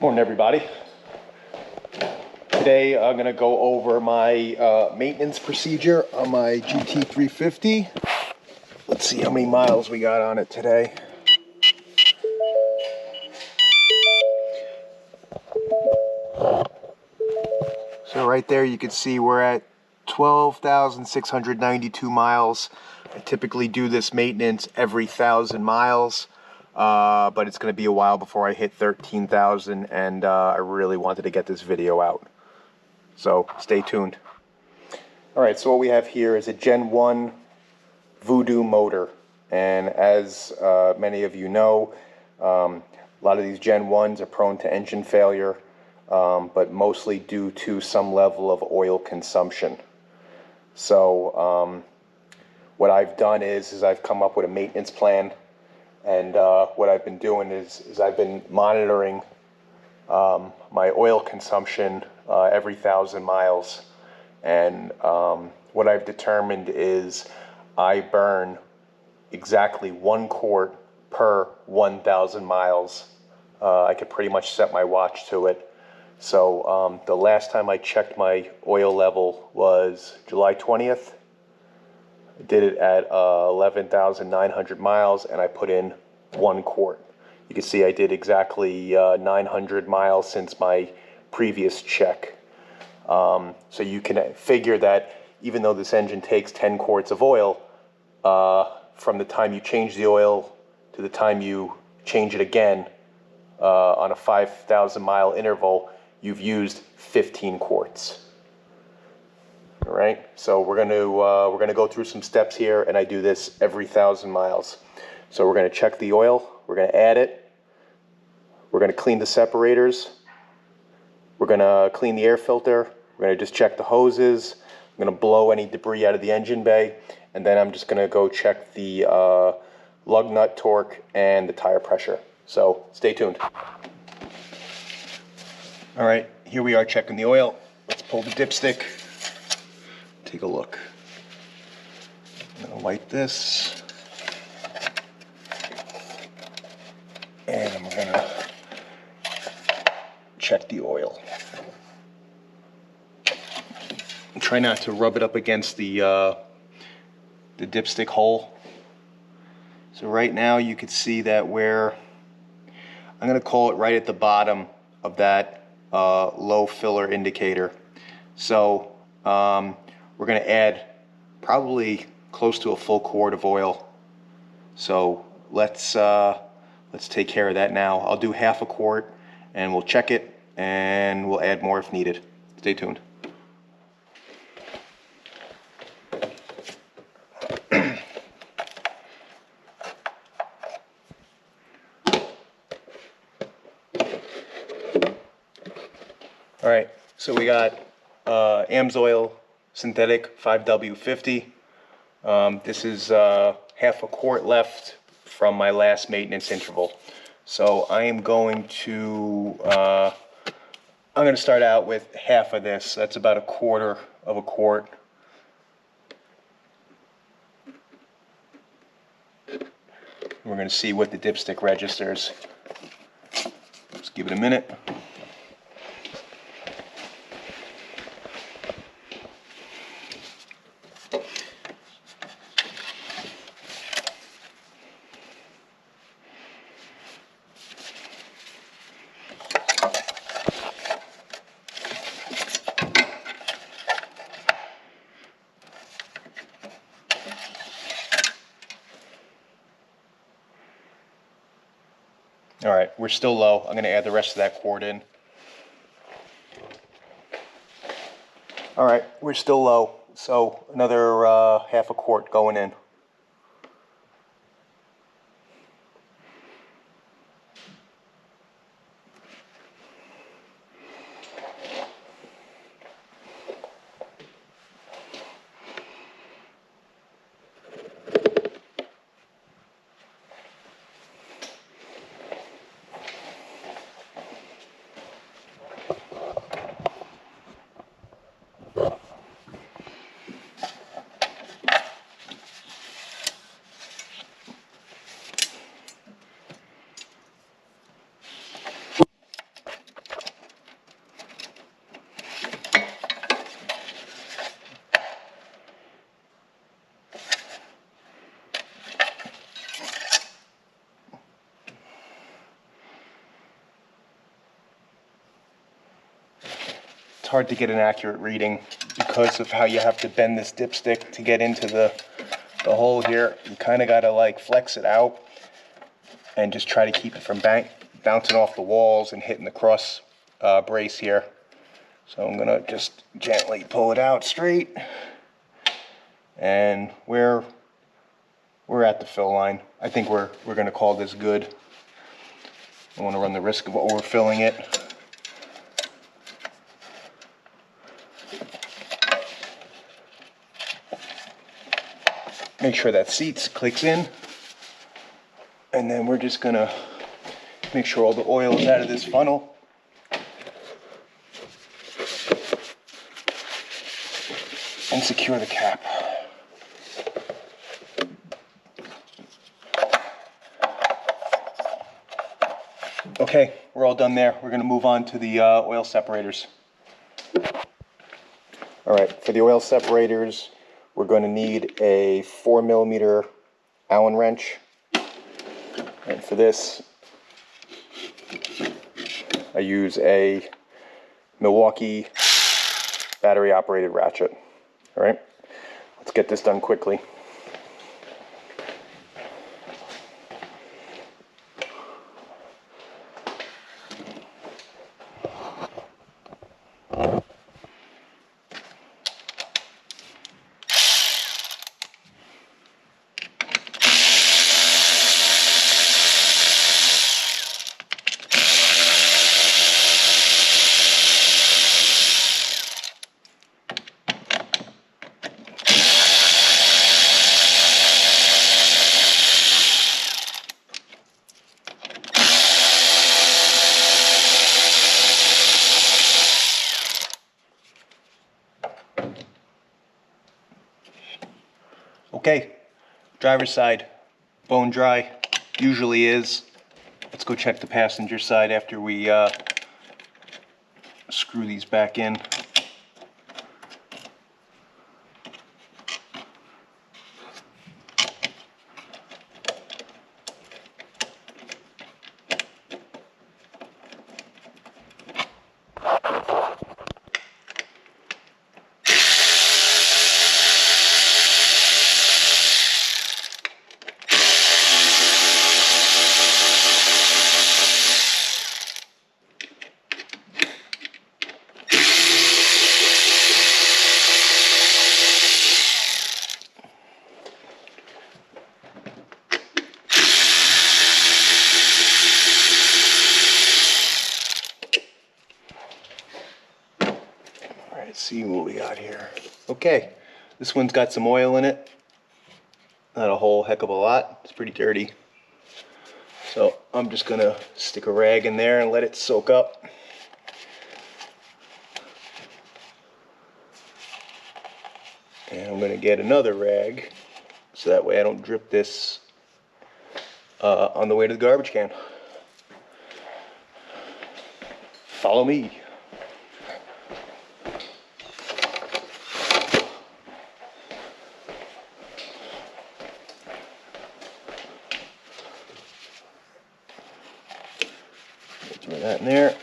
Morning, everybody. Today I'm going to go over my maintenance procedure on my GT350. Let's see how many miles we got on it today. So right there you can see we're at 12,692 miles. I typically do this maintenance every 1,000 miles. But it's going to be a while before I hit 13,000, and I really wanted to get this video out. So stay tuned. Alright, so what we have here is a Gen 1 Voodoo motor. And as many of you know, a lot of these Gen 1s are prone to engine failure, but mostly due to some level of oil consumption. So what I've done is I've come up with a maintenance plan. And what I've been doing is I've been monitoring my oil consumption every 1,000 miles. And what I've determined is I burn exactly 1 quart per 1,000 miles. I could pretty much set my watch to it. So the last time I checked my oil level was July 20th. I did it at 11,900 miles, and I put in 1 quart. You can see I did exactly 900 miles since my previous check. So you can figure that even though this engine takes 10 quarts of oil, from the time you change the oil to the time you change it again on a 5,000 mile interval, you've used 15 quarts. All right, so we're gonna go through some steps here, and I do this every 1,000 miles. So we're gonna check the oil, we're gonna add it, we're gonna clean the separators, we're gonna clean the air filter, we're gonna just check the hoses, I'm gonna blow any debris out of the engine bay, and then I'm just gonna go check the lug nut torque and the tire pressure. So stay tuned. All right, here we are checking the oil. Let's pull the dipstick. Take a look. I'm gonna light this, and we're gonna check the oil. Try not to rub it up against the dipstick hole. So right now you can see that I'm gonna call it right at the bottom of that low filler indicator. So we're going to add probably close to a full quart of oil. So let's take care of that now. I'll do half a quart, and we'll check it, and we'll add more if needed. Stay tuned. All right, so we got AMSOIL synthetic 5W50. This is half a quart left from my last maintenance interval. So I am going to start out with half of this. That's about 1/4 of a quart. We're going to see what the dipstick registers. Let's give it a minute. All right, we're still low. I'm going to add the rest of that quart in. All right, we're still low, so another half a quart going in. hard to get an accurate reading because of how you have to bend this dipstick to get into the hole here. You kind of got to like flex it out and just try to keep it from bouncing off the walls and hitting the cross brace here. So I'm gonna just gently pull it out straight, and we're at the fill line. I think we're gonna call this good. I don't want to run the risk of overfilling it. Make sure that seats clicks in, and then we're just gonna make sure all the oil is out of this funnel. And secure the cap. Okay, we're all done there. We're gonna move on to the oil separators. All right, for the oil separators, we're going to need a 4mm Allen wrench. And for this, I use a Milwaukee battery operated ratchet. All right, let's get this done quickly. Okay, driver's side, bone dry, usually is. Let's go check the passenger side after we screw these back in. Let's see what we got here. Okay, this one's got some oil in it. Not a whole heck of a lot. It's pretty dirty. So I'm just gonna stick a rag in there and let it soak up. And I'm gonna get another rag so that way I don't drip this on the way to the garbage can. Follow me. Throw that in there.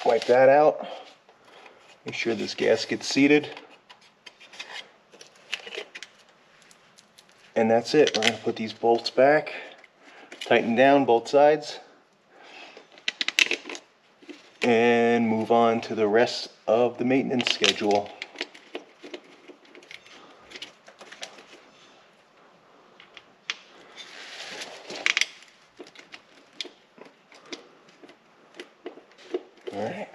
Wipe that out. Make sure this gasket's seated. And that's it. We're going to put these bolts back, tighten down both sides, and move on to the rest of the maintenance schedule. All right.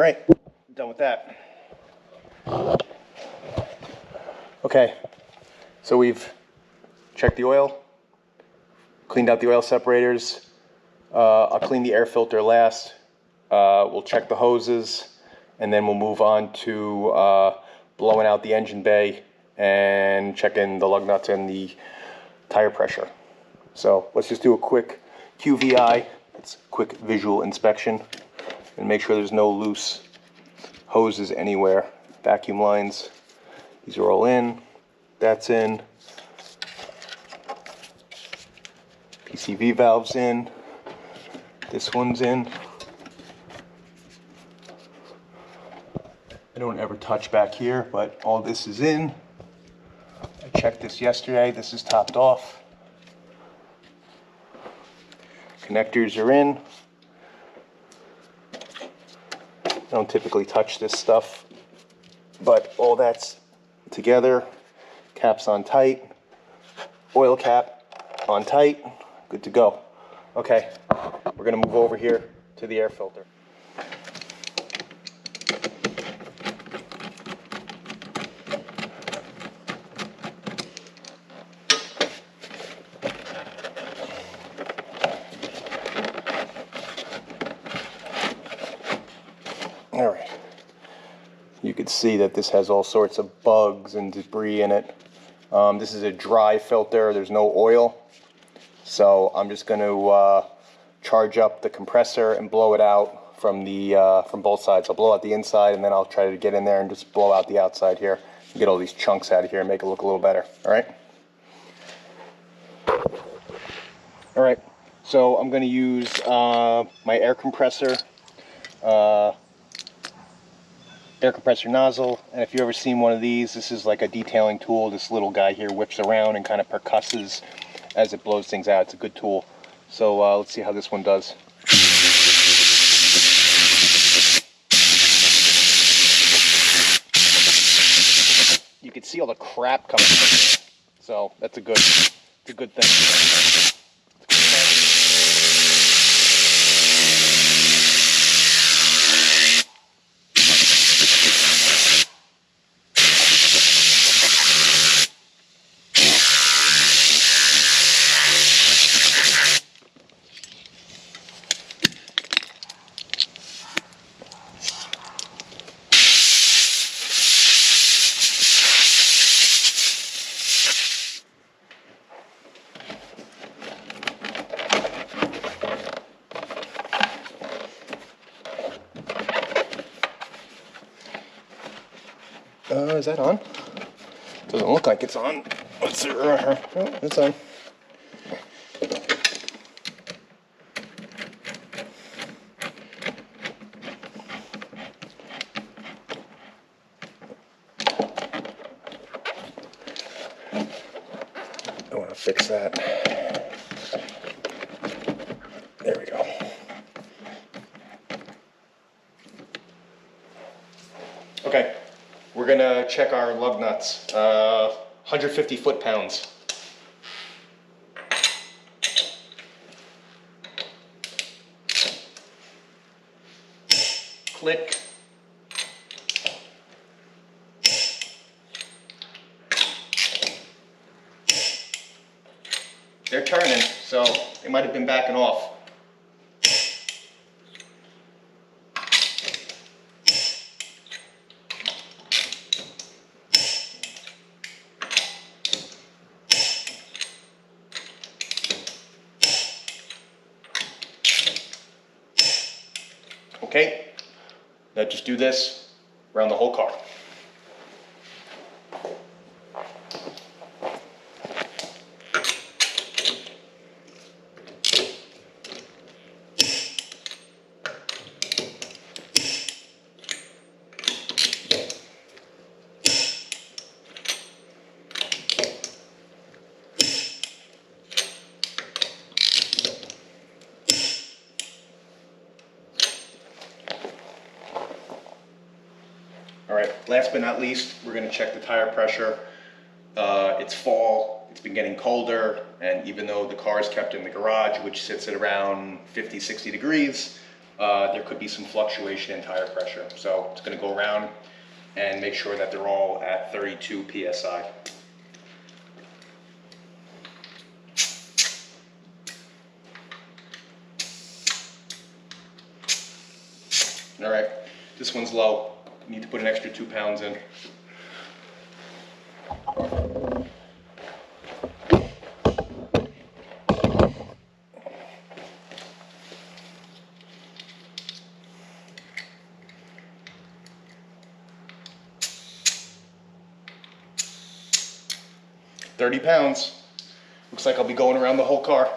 right, done with that. Okay, so we've checked the oil, cleaned out the oil separators. I'll clean the air filter last. We'll check the hoses, and then we'll move on to blowing out the engine bay and checking the lug nuts and the tire pressure. So let's just do a quick QVI. It's a quick visual inspection and make sure there's no loose hoses anywhere. Vacuum lines, these are all in. That's in. PCV valves in. This one's in. I don't ever touch back here, but all this is in. I checked this yesterday. This is topped off. Connectors are in. I don't typically touch this stuff, but all that's together. Cap's on tight. Oil cap on tight. Good to go. Okay, we're gonna move over here to the air filter. All right, you can see that this has all sorts of bugs and debris in it. This is a dry filter, there's no oil. So I'm just going to charge up the compressor and blow it out from both sides. I'll blow out the inside, and then I'll try to get in there and just blow out the outside here and get all these chunks out of here and make it look a little better. All right. All right. So I'm going to use my air compressor nozzle. And if you've ever seen one of these, this is like a detailing tool. This little guy here whips around and kind of percusses as it blows things out. It's a good tool. So let's see how this one does. You can see all the crap coming from it. So that's a good thing. Is that on? Doesn't look like it's on. Let's see. Oh, it's on. I want to fix that. There we go. Okay. We're going to check our lug nuts, 150 foot-pounds. Click. They're turning, so they might have been backing off. Okay, now just do this around the whole car. All right, last but not least, we're going to check the tire pressure. It's fall, it's been getting colder, and even though the car is kept in the garage, which sits at around 50, 60 degrees, there could be some fluctuation in tire pressure. So it's going to go around and make sure that they're all at 32 psi. All right, this one's low. You need to put an extra 2 pounds in. £30. Looks like I'll be going around the whole car.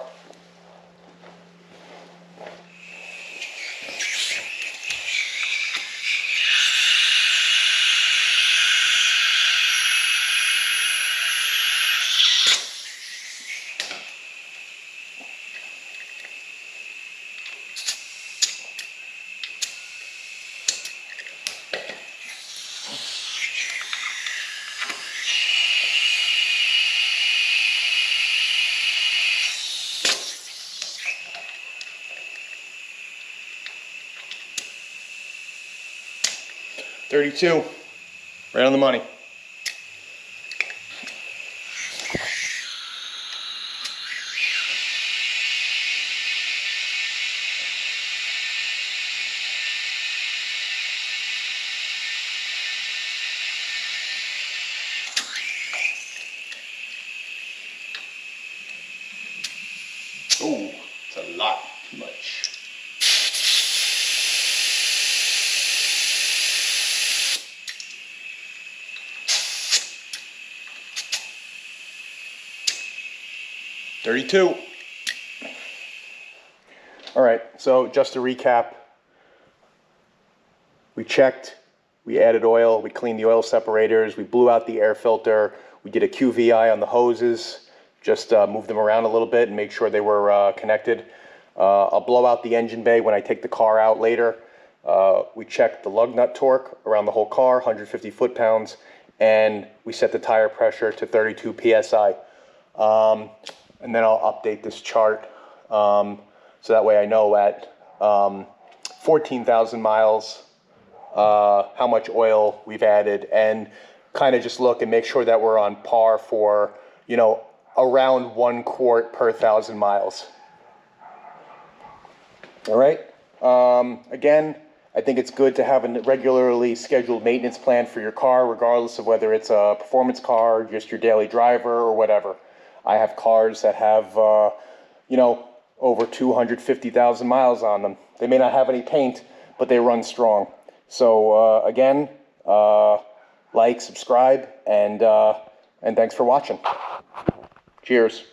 $32, right on the money. Oh, it's a lot too much. $32. All right, so just to recap, we checked, we added oil, we cleaned the oil separators, we blew out the air filter, we did a QVI on the hoses, just moved them around a little bit and make sure they were connected. I'll blow out the engine bay when I take the car out later. We checked the lug nut torque around the whole car, 150 foot-pounds, and we set the tire pressure to 32 psi. And then I'll update this chart so that way I know at 14,000 miles how much oil we've added, and kind of just look and make sure that we're on par for, you know, around 1 quart per 1,000 miles. All right. Again, I think it's good to have a regularly scheduled maintenance plan for your car, regardless of whether it's a performance car, just your daily driver, or whatever. I have cars that have, you know, over 250,000 miles on them. They may not have any paint, but they run strong. So again, like, subscribe, and thanks for watching. Cheers.